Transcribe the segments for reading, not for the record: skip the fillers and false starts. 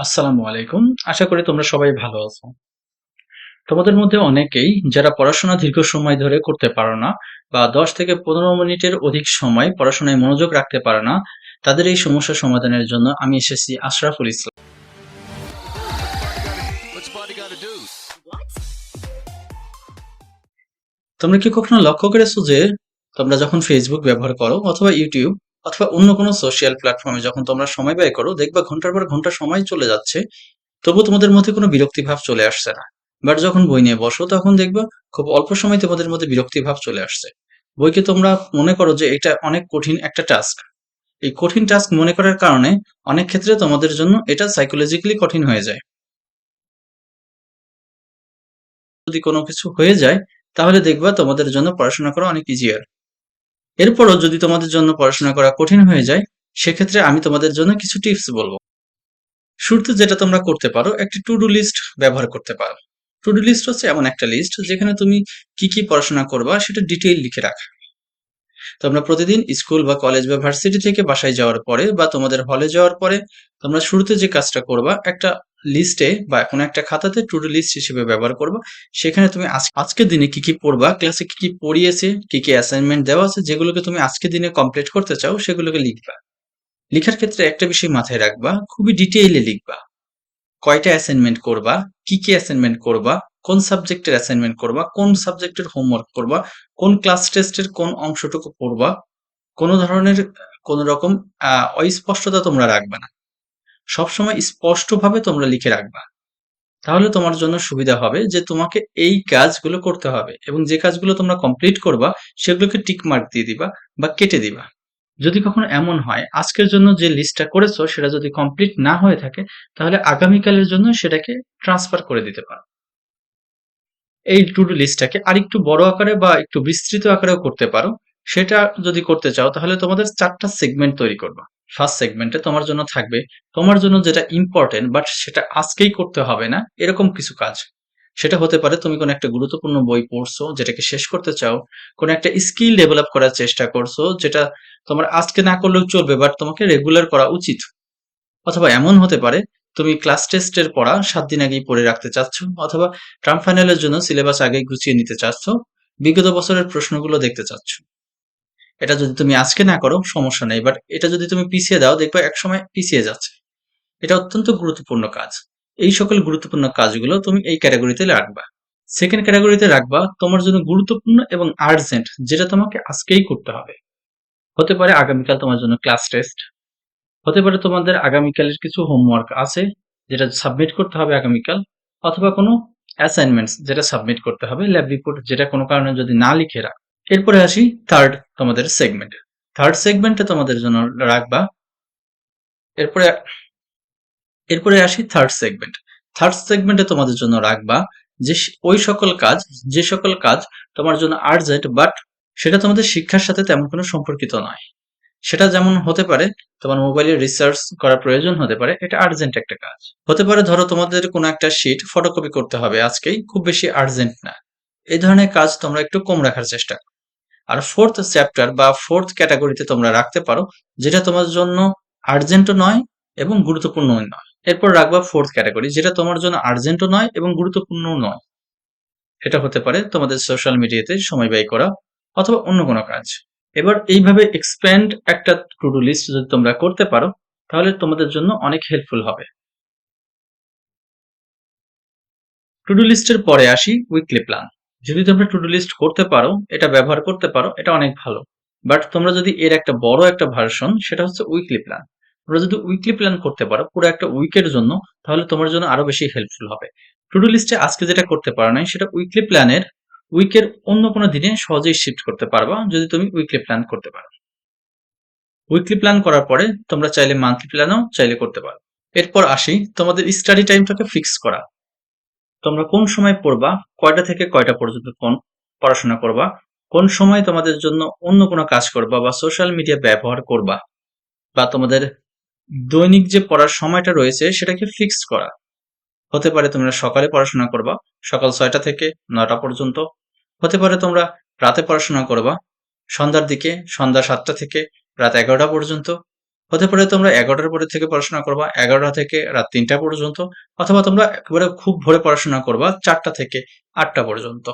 আসসালামু আলাইকুম। আশা করি তোমরা সবাই ভালো আছো। তোমাদের মধ্যে অনেকেই যারা পড়াশোনা দীর্ঘ সময় ধরে করতে পারো না বা ১০ থেকে ১৫ মিনিটের অধিক সময় পড়াশোনায় মনোযোগ রাখতে পারে না, তাদের এই সমস্যা সমাধানের জন্য আমি এসেছি আশরাফুল ইসলাম। তোমরা কি কখনো লক্ষ্য করেছো যে তোমরা যখন ফেসবুক ব্যবহার করো অথবা ইউটিউব অথবা অন্য কোনো সোশ্যাল প্ল্যাটফর্মে যখন তোমরা সময় ব্যয় করো, দেখবা ঘন্টার পর ঘন্টা সময় চলে যাচ্ছে, তবু তোমাদের মধ্যে কোনো বিরক্তি ভাব চলে আসছে না। বাট যখন বই নিয়ে বসো তখন দেখবা খুব অল্প সময় তোমাদের মধ্যে বিরক্তি ভাব চলে আসছে। বইকে তোমরা মনে করো যে এটা অনেক কঠিন একটা টাস্ক। এই কঠিন টাস্ক মনে করার কারণে অনেক ক্ষেত্রে তোমাদের জন্য এটা সাইকোলজিক্যালি কঠিন হয়ে যায়। যদি কোনো কিছু হয়ে যায় তাহলে দেখবা তোমাদের জন্য পড়াশোনা করা অনেক ইজিয়ার। এরপরও যদি তোমাদের জন্য পড়াশোনা করা কঠিন হয়ে যায়, সেক্ষেত্রে আমি তোমাদের জন্য কিছু টিপস বলবো। শুরুতে যেটা তোমরা করতে পারো, একটি টু ডু লিস্ট ব্যবহার করতে পারো। টু ডু লিস্ট হচ্ছে এমন একটা লিস্ট যেখানে তুমি কি কি পড়াশোনা করবা সেটা ডিটেইল লিখে রাখা। তোমরা প্রতিদিন স্কুল বা কলেজ বা ভার্সিটি থেকে বাসায় যাওয়ার পরে বা তোমাদের হলে যাওয়ার পরে তোমরা শুরুতে যে কাজটা করবা, একটা লিস্টে বা কোনো একটা খাতাতে টু ডু লিস্ট হিসেবে ব্যবহার করবা। সেখানে তুমি আজকের দিনে কি কি পড়বা, ক্লাসে কি কি পড়িয়েছে, কি কি অ্যাসাইনমেন্ট দেওয়া আছে, যেগুলোকে তুমি আজকের দিনে কমপ্লিট করতে চাও সেগুলোকে লিখবা। লিখার ক্ষেত্রে একটা বিষয় মাথায় রাখবা, খুবই ডিটেইলে লিখবা। কয়টা অ্যাসাইনমেন্ট করবা, কি কি অ্যাসাইনমেন্ট করবা, কোন সাবজেক্টের অ্যাসাইনমেন্ট করবা, কোন সাবজেক্টের হোমওয়ার্ক করবা, কোন ক্লাস টেস্টের কোন অংশটুকু পড়বা। কোনো ধরনের কোনো রকম অস্পষ্টতা তোমরা রাখবা না। সবসময় স্পষ্টভাবে তোমরা লিখে রাখবা। তাহলে তোমার জন্য সুবিধা হবে যে তোমাকে এই কাজগুলো করতে হবে এবং যে কাজগুলো তোমরা কমপ্লিট করবা সেগুলোকে টিক মার্ক দিয়ে দিবা বা কেটে দিবা। যদি কখনো এমন হয় আজকের জন্য যে লিস্টটা করেছো সেটা যদি কমপ্লিট না হয়ে থাকে, তাহলে আগামীকালের জন্য সেটাকে ট্রান্সফার করে দিতে পারো। এই টু ডু লিস্টটাকে আরেকটু বড় আকারে বা একটু বিস্তৃত আকারেও করতে পারো। সেটা যদি করতে চাও তাহলে তোমাদের ৪ টা সেগমেন্ট তৈরি করবা। ফার্স্ট সেগমেন্টে তোমার জন্য থাকবে তোমার জন্য যেটা ইম্পর্টেন্ট বাট সেটা আজকেই করতে হবে না এরকম কিছু কাজ। সেটা হতে পারে তুমি কোনো একটা গুরুত্বপূর্ণ বই পড়ছো যেটাকে শেষ করতে চাও, কোনো একটা স্কিল ডেভেলপ করার চেষ্টা করছো যেটা তোমার আজকে না করলেও চলবে বাট তোমাকে রেগুলার করা উচিত। অথবা এমন হতে পারে তুমি ক্লাস টেস্টের পড়া ৭ দিন আগেই পড়ে রাখতে চাচ্ছ, অথবা টার্ম ফাইনালের জন্য সিলেবাস আগেই গুছিয়ে নিতে চাচ্ছ, বিগত বছরের প্রশ্নগুলো দেখতে চাচ্ছ। এটা যদি তুমি আজকে না করো সমস্যা নেই, বাট এটা যদি তুমি পিছিয়ে দাও দেখবে একসময় পিছিয়ে যাচ্ছে। এটা অত্যন্ত গুরুত্বপূর্ণ কাজ। এই সকল গুরুত্বপূর্ণ কাজগুলো তুমি এই ক্যাটাগরিতে রাখবা। সেকেন্ড ক্যাটাগরিতে রাখবা তোমার জন্য গুরুত্বপূর্ণ এবং আর্জেন্ট, যেটা তোমাকে আজকেই করতে হবে। হতে পারে আগামীকাল তোমার জন্য ক্লাস টেস্ট, হতে পারে তোমাদের আগামীকালের কিছু হোমওয়ার্ক আছে যেটা সাবমিট করতে হবে আগামীকাল, অথবা কোনো অ্যাসাইনমেন্টস যেটা সাবমিট করতে হবে, ল্যাব রিপোর্ট যেটা কোনো কারণে যদি না লিখে রাখ। এরপরে আসি থার্ড তোমাদের সেগমেন্টে। থার্ড সেগমেন্টে তোমাদের জন্য রাখবা, এরপরে এরপরে আসি থার্ড সেগমেন্ট। থার্ড সেগমেন্টে তোমাদের জন্য রাখবা যে ওই সকল কাজ, যে সকল কাজ তোমার জন্য আর্জেন্ট বাট সেটা তোমাদের শিক্ষার সাথে তেমন কোনো সম্পর্কিত নয়। সেটা যেমন হতে পারে তোমার মোবাইলে রিসার্চ করার প্রয়োজন হতে পারে, এটা আর্জেন্ট একটা কাজ। হতে পারে ধরো তোমাদের কোনো একটা শিট ফটোকপি করতে হবে আজকেই, খুব বেশি আর্জেন্ট না। এই ধরনের কাজ তোমরা একটু কম রাখার চেষ্টা করো। আর ফোর্থ চ্যাপ্টার বা ফোর্থ ক্যাটাগরিতে তোমরা রাখতে পারো যেটা তোমার জন্য আর্জেন্টও নয় এবং গুরুত্বপূর্ণও নয়। এরপর রাখবা ফোর্থ ক্যাটাগরি যেটা তোমার জন্য আর্জেন্টও নয় এবং গুরুত্বপূর্ণও নয়। এটা হতে পারে তোমাদের সোশ্যাল মিডিয়াতে সময় ব্যয় করা অথবা অন্য কোনো কাজ। এবার এইভাবে এক্সপ্যান্ড একটা টু ডু লিস্ট যদি তোমরা করতে পারো তাহলে তোমাদের জন্য অনেক হেল্পফুল হবে। টু ডু লিস্টের পরে আসি উইকলি প্ল্যান। যদি তোমরা টু ডু লিস্ট করতে পারো, এটা ব্যবহার করতে পারো, এটা অনেক ভালো। বাট তোমরা যদি এর একটা বড় একটা ভার্সন সেটা হচ্ছে উইকলি প্ল্যান। তোমরা যদি উইকলি প্ল্যান করতে পারো পুরো একটা উইকের জন্য, তাহলে তোমার জন্য আরো বেশি হেল্পফুল হবে। টু ডু লিস্টে আজকে যেটা করতে পারো নাই সেটা উইকলি প্ল্যানের উইকের অন্য কোনো দিনে সহজেই শিফট করতে পারবা যদি তুমি উইকলি প্ল্যান করতে পারো। উইকলি প্ল্যান করার পরে তোমরা চাইলে মান্থলি প্ল্যানও চাইলে করতে পারো। এরপর আসি তোমাদের স্টাডি টাইমটাকে ফিক্স করা। তোমরা কোন সময় পড়বা, কয়টা থেকে কয়টা পর্যন্ত কোন পড়াশোনা করবা, কোন সময় তোমাদের জন্য অন্য কোনো কাজ করবা বা সোশ্যাল মিডিয়া ব্যবহার করবা, বা তোমাদের দৈনিক যে পড়ার সময়টা রয়েছে সেটাকে ফিক্সড করা। হতে পারে তোমরা সকালে পড়াশোনা করবা সকাল ৬টা থেকে ৯টা পর্যন্ত, হতে পারে তোমরা রাতে পড়াশোনা করবা সন্ধ্যার দিকে সন্ধ্যা ৭টা থেকে রাত ১১টা পর্যন্ত, হতে পারে তোমরা 11টার পরে থেকে পড়াশোনা করবা, 11টা থেকে রাত 3টা পর্যন্ত, অথবা তোমরা একেবারে খুব ভোরে পড়াশোনা করবা 4টা থেকে 8টা পর্যন্ত।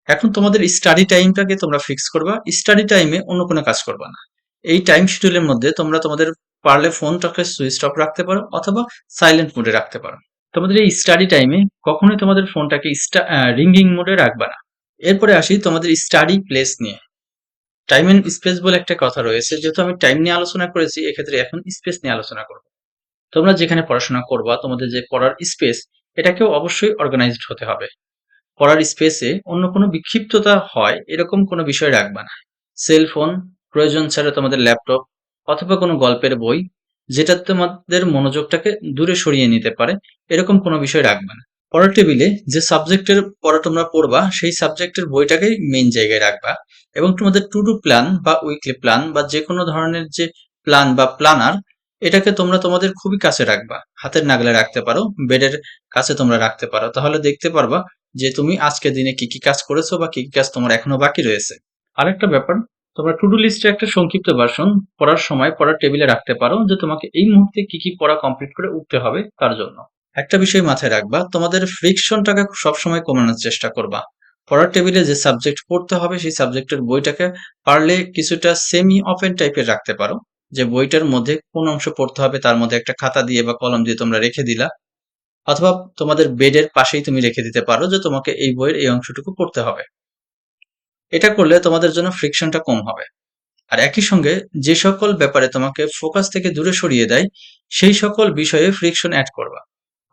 এখন তোমাদের স্টাডি টাইমটাকে তোমরা ফিক্স করবা। স্টাডি টাইমে অন্য কোনো কাজ করবা না। এই টাইম শিডিউলের মধ্যে তোমরা তোমাদের পারলে ফোনটাকে সুইচ অফ রাখতে পারো অথবা সাইলেন্ট মোডে রাখতে পারো। তোমাদের এই স্টাডি টাইমে কখনোই তোমাদের ফোনটাকে রিঙ্গিং মোডে রাখবা না। এরপরে আসি তোমাদের স্টাডি প্লেস নিয়ে। টাইম এন্ড স্পেস বলে একটা কথা রয়েছে। যেহেতু আমি টাইম নিয়ে আলোচনা করেছি, এক্ষেত্রে এখন স্পেস নিয়ে আলোচনা করব। তোমরা যেখানে পড়াশোনা করবা, তোমাদের যে পড়ার স্পেস, এটাকেও অবশ্যই অর্গানাইজড হতে হবে। পড়ার স্পেসে অন্য কোনো বিক্ষিপ্ততা হয় এরকম কোনো বিষয় রাখবা না। সেল ফোন, প্রয়োজন ছাড়া তোমাদের ল্যাপটপ অথবা কোনো গল্পের বই, যেটা তোমাদের মনোযোগটাকে দূরে সরিয়ে নিতে পারে, এরকম কোনো বিষয় রাখবা না। পড়ার টেবিলে যে সাবজেক্টের পড়া তোমরা পড়বা, সেই সাবজেক্টের বইটাকেই মেইন জায়গায় রাখবা, এবং তোমাদের টু ডু প্ল্যান বা উইকলি প্ল্যান বা যে কোনো ধরনের যে প্ল্যান বা প্ল্যানার, এটাকে তোমরা তোমাদের খুবই কাছে রাখবা। হাতের নাগালে রাখতে পারো, বেডের কাছে তোমরা রাখতে পারো। তাহলে দেখতে পারবা যে তুমি আজকের দিনে কি কি কাজ করেছো বা কি কি কাজ তোমার এখনো বাকি রয়েছে। আরেকটা ব্যাপার, তোমরা টু ডু লিস্টের একটা সংক্ষিপ্ত ভার্সন পড়ার সময় পড়ার টেবিলে রাখতে পারো, যে তোমাকে এই মুহূর্তে কি কি পড়া কমপ্লিট করে উঠতে হবে তার জন্য। একটা বিষয় মাথায় রাখবা, তোমাদের ফ্রিকশনটাকে সবসময় কমানোর চেষ্টা করবা। পড়ার টেবিলে যে সাবজেক্ট পড়তে হবে, সেই সাবজেক্টের বইটাকে পারলে কিছুটা সেমি ওপেন টাইপের রাখতে পারো, যে বইটার মধ্যে কোন অংশ পড়তে হবে তার মধ্যে একটা খাতা দিয়ে বা কলম দিয়ে তোমরা রেখে দিলা, অথবা তোমাদের বেডের পাশেই তুমি রেখে দিতে পারো যে তোমাকে এই বইয়ের এই অংশটুকু পড়তে হবে। এটা করলে তোমাদের জন্য ফ্রিকশনটা কম হবে। আর একই সঙ্গে যে সকল ব্যাপারে তোমাকে ফোকাস থেকে দূরে সরিয়ে দেয়, সেই সকল বিষয়ে ফ্রিকশন অ্যাড করবা।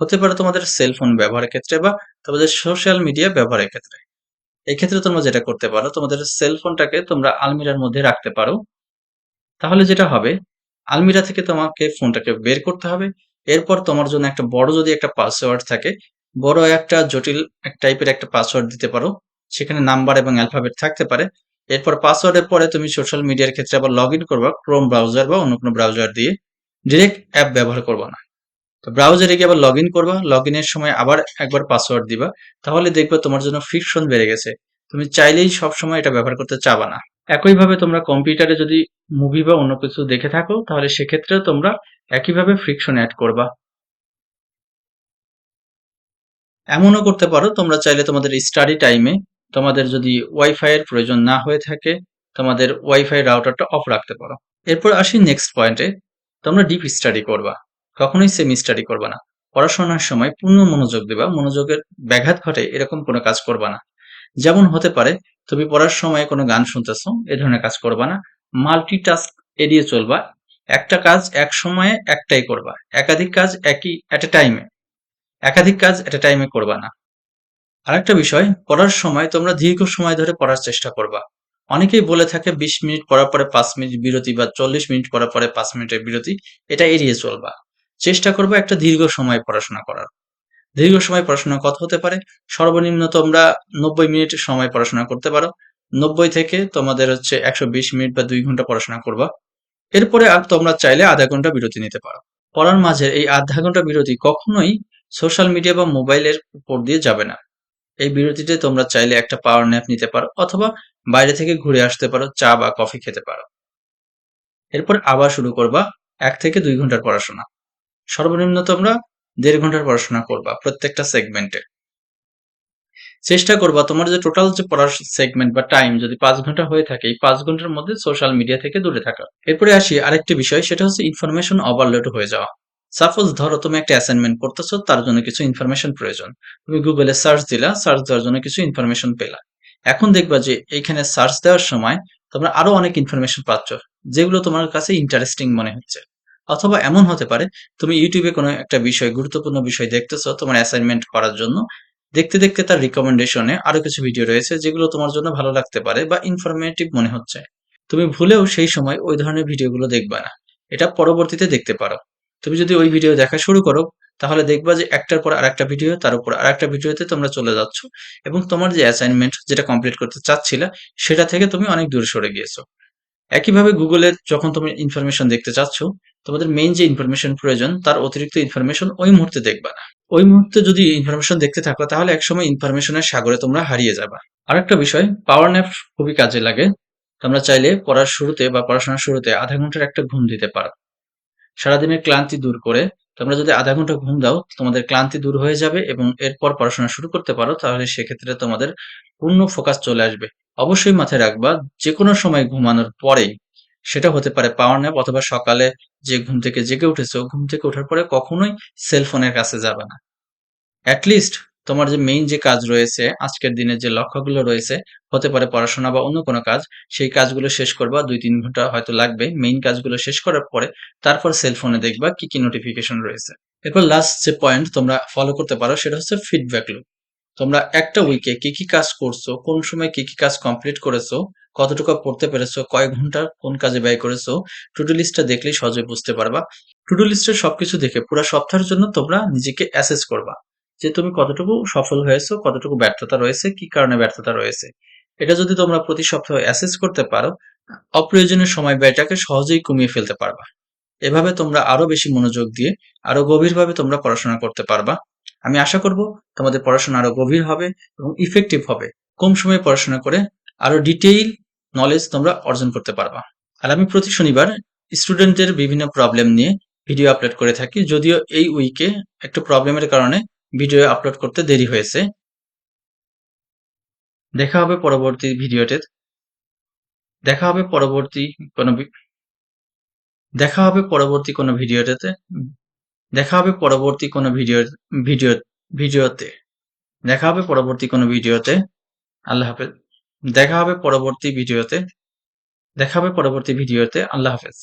হতে পারে তোমাদের সেলফোন ব্যবহারের ক্ষেত্রে বা তোমাদের সোশ্যাল মিডিয়া ব্যবহারের ক্ষেত্রে। এই ক্ষেত্রে তোমরা যেটা করতে পারো, তোমাদের সেলফোনটাকে তোমরা আলমিরার মধ্যে রাখতে পারো। তাহলে যেটা হবে, আলমিরা থেকে তোমাকে ফোনটাকে বের করতে হবে। এরপর তোমার জন্য একটা বড় যদি একটা পাসওয়ার্ড থাকে, বড় একটা জটিল টাইপের একটা পাসওয়ার্ড দিতে পারো। সেখানে নাম্বার এবং অ্যালফাবেট থাকতে পারে। এরপর পাসওয়ার্ডের পরে তুমি সোশ্যাল মিডিয়ার ক্ষেত্রে আবার লগ ইন করবা ক্রোম ব্রাউজার বা অন্য কোনো ব্রাউজার দিয়ে। ডিরেক্ট অ্যাপ ব্যবহার করবা না। তো ব্রাউজারে গিয়ে আবার লগ ইন করবা, লগ ইনের সময় আবার একবার পাসওয়ার্ড দিবা। তাহলে দেখবে তোমার জন্য ফ্রিকশন বেড়ে গেছে। তুমি চাইলেই সবসময় এটা ব্যবহার করতে চাবা না। একইভাবে তোমরা কম্পিউটারে যদি মুভি বা অন্য কিছু দেখে থাকো, তাহলে সেক্ষেত্রেও তোমরা একইভাবে ফ্রিকশন অ্যাড করবা। এমনও করতে পারো, তোমরা চাইলে তোমাদের স্টাডি টাইমে তোমাদের যদি ওয়াইফাই এর প্রয়োজন না হয়ে থাকে, তোমাদের ওয়াইফাই রাউটারটা অফ রাখতে পারো। এরপর আসি নেক্সট পয়েন্টে। তোমরা ডিপ স্টাডি করবা, কখনোই সেমি স্টাডি করবা না। পড়াশোনার সময় পূর্ণ মনোযোগ দেবা, মনোযোগের ব্যাঘাত ঘটে এরকম কোনো কাজ করবা না। যেমন হতে পারে তুমি পড়ার সময় কোনো গান শুনতেছো, এ ধরনের কাজ করবা না। মাল্টিটাস্ক এড়িয়ে চলবা। একটা কাজ এক সময়ে একটাই করবা। একাধিক কাজ একই এট এ টাইমে একাধিক কাজ এট এ টাইমে করবা না। আরেকটা বিষয়, পড়ার সময় তোমরা দীর্ঘ সময় ধরে পড়ার চেষ্টা করবা। অনেকেই বলে থাকে 20 মিনিট পড়ার পরে 5 মিনিট বিরতি বা 40 মিনিট পড়ার পরে 5 মিনিটের বিরতি। এটা এড়িয়ে চলবা। চেষ্টা করবা একটা দীর্ঘ সময় পড়াশোনা করার। দীর্ঘ সময় পড়াশোনা কত হতে পারে? সর্বনিম্ন তোমরা 90 মিনিট সময় পড়াশোনা করতে পারো। 90 থেকে তোমাদের হচ্ছে 120 মিনিট বা 2 ঘন্টা পড়াশোনা করবা। এরপরে আর তোমরা চাইলে আধা ঘন্টা বিরতি নিতে পারো। পড়ার মাঝে এই আধা ঘন্টা বিরতি কখনোই সোশ্যাল মিডিয়া বা মোবাইলের উপর দিয়ে যাবে না। এই বিরতিতে তোমরা চাইলে একটা পাওয়ার ন্যাপ নিতে পারো, অথবা বাইরে থেকে ঘুরে আসতে পারো, চা বা কফি খেতে পারো। এরপর আবার শুরু করবা 1 থেকে 2 ঘন্টার পড়াশোনা। সর্বনিম্ন তোমরা 1.5 ঘন্টার পড়াশোনা করবা প্রত্যেকটা সেগমেন্টে। চেষ্টা করবা তোমার যে টোটাল যে পড়ার সেগমেন্ট বা টাইম যদি 5 ঘন্টা হয়ে থাকে, এই 5 ঘন্টার মধ্যে সোশ্যাল মিডিয়া থেকে দূরে থাকা। এরপরে আসি আরেকটি বিষয়, সেটা হচ্ছে ইনফরমেশন ওভারলোড হয়ে যাওয়া। সাপোজ ধরো তুমি একটা অ্যাসাইনমেন্ট করতেছো, তার জন্য কিছু ইনফরমেশন প্রয়োজন। তুমি গুগলে সার্চ দিলা, সার্চ দেওয়ার জন্য কিছু ইনফরমেশন পেলা। এখন দেখবা যে এইখানে সার্চ দেওয়ার সময় তোমরা আরো অনেক ইনফরমেশন পাচ্ছ, যেগুলো তোমার কাছে ইন্টারেস্টিং মনে হচ্ছে। অথবা এমন হতে পারে তুমি ইউটিউবে কোনো একটা বিষয়, গুরুত্বপূর্ণ বিষয় দেখতেছো তোমার অ্যাসাইনমেন্ট করার জন্য। দেখতে দেখতে তার রিকমেন্ডেশনে আরো কিছু ভিডিও রয়েছে, যেগুলো তোমার জন্য ভালো লাগতে পারে বা ইনফরমেটিভ মনে হচ্ছে। তুমি ভুলেও সেই সময় ওই ধরনের ভিডিওগুলো দেখবা না। এটা পরবর্তীতে দেখতে পারো। তুমি যদি ওই ভিডিও দেখা শুরু করো, তাহলে দেখবা যে একটার পর আরেকটা ভিডিও, তার উপর আরেকটা ভিডিওতে তোমরা চলে যাচ্ছ, এবং তোমার যে অ্যাসাইনমেন্ট যেটা কমপ্লিট করতে চাচ্ছিলা, সেটা থেকে তুমি অনেক দূরে সরে গিয়েছো। একইভাবে গুগলে যখন তুমি ইনফরমেশন দেখতে চাচ্ছ, তোমাদের মেইন যে ইনফরমেশন প্রয়োজন তার অতিরিক্ত ইনফরমেশন ওই মুহূর্তে দেখবা না। ওই মুহূর্তে যদি ইনফরমেশন দেখতে থাকো, তাহলে একসময় ইনফরমেশনের সাগরে তোমরা হারিয়ে যাবা। আরেকটা বিষয়, পাওয়ার ন্যাপ খুবই কাজে লাগে। তোমরা চাইলে পড়ার শুরুতে বা পড়াশোনার শুরুতে আধা ঘন্টার একটা ঘুম দিতে পারো। সারাদিনের ক্লান্তি দূর করে তোমরা যদি আধা ঘন্টা ঘুম দাও, তোমাদের ক্লান্তি দূর হয়ে যাবে এবং এরপর পড়াশোনা শুরু করতে পারো, তাহলে সেক্ষেত্রে তোমাদের পূর্ণ ফোকাস চলে আসবে। অবশ্যই মাথায় রাখবা, যেকোনো সময় ঘুমানোর পরেই, সেটা হতে পারে পাওয়ার ন্যাপ অথবা সকালে যে ঘুম থেকে জেগে উঠেছো, ঘুম থেকে ওঠার পরে কখনোই সেল ফোনের কাছে যাবে না। এট লিস্ট তোমার যে মেইন যে কাজ রয়েছে, আজকের দিনের যে লক্ষ্যগুলো রয়েছে, হতে পারে পড়াশোনা বা অন্য কোনো কাজ, সেই কাজগুলো শেষ করবা। ২-৩ ঘন্টা হয়তো লাগবে। মেইন কাজগুলো শেষ করার পরে তারপর সেল ফোনে দেখবা কি, কি নোটিফিকেশন রয়েছে। এরপর লাস্ট যে পয়েন্ট তোমরা ফলো করতে পারো সেটা হচ্ছে ফিডব্যাক লুপ। তোমরা একটা উইকে কি, কি কাজ করছো, কোন সময় কি, কি কাজ কমপ্লিট করেছো, কতটুকু পড়তে পেরেছো, কয় ঘন্টা কোন কাজে ব্যয় করেছো, টু ডু লিস্টটা দেখলেই সহজে বুঝতে পারবা। টু ডু লিস্টের সবকিছু দেখে পুরা সপ্তাহের জন্য তোমরা নিজেকে অ্যাসেস করবা যে তুমি কতটুকু সফল হয়েছো, কতটুকু ব্যর্থতা রয়েছে, কি কারণে ব্যর্থতা রয়েছে। এটা যদি তোমরা প্রতি সপ্তাহে অ্যাসেস করতে পারো, অপ্রয়োজনীয় সময় ব্যয়টাকে সহজেই কমিয়ে ফেলতে পারবা। এভাবে তোমরা আরো বেশি মনোযোগ দিয়ে আরো গভীরভাবে তোমরা পড়াশোনা করতে পারবা। আমি আশা করব তোমাদের পড়াশোনা আরো গভীর হবে এবং ইফেক্টিভ হবে। কম সময়ে পড়াশোনা করে আরো ডিটেইল নলেজ তোমরা অর্জন করতে পারবা। আর আমি প্রতি শনিবার স্টুডেন্টদের বিভিন্ন প্রবলেম নিয়ে ভিডিও আপলোড করে থাকি। যদিও এই উইকে একটু প্রবলেমের কারণে ভিডিও আপলোড করতে দেরি হয়েছে। দেখা হবে পরবর্তী ভিডিওতে। দেখা হবে পরবর্তী কোনো দেখা হবে পরবর্তী কোনো ভিডিওতে। দেখা হবে পরবর্তী কোনো ভিডিও ভিডিওতে। দেখা হবে পরবর্তী কোনো ভিডিওতে। আল্লাহ হাফেজ। দেখা হবে পরবর্তী ভিডিওতে। দেখা হবে পরবর্তী ভিডিওতে। আল্লাহ হাফেজ।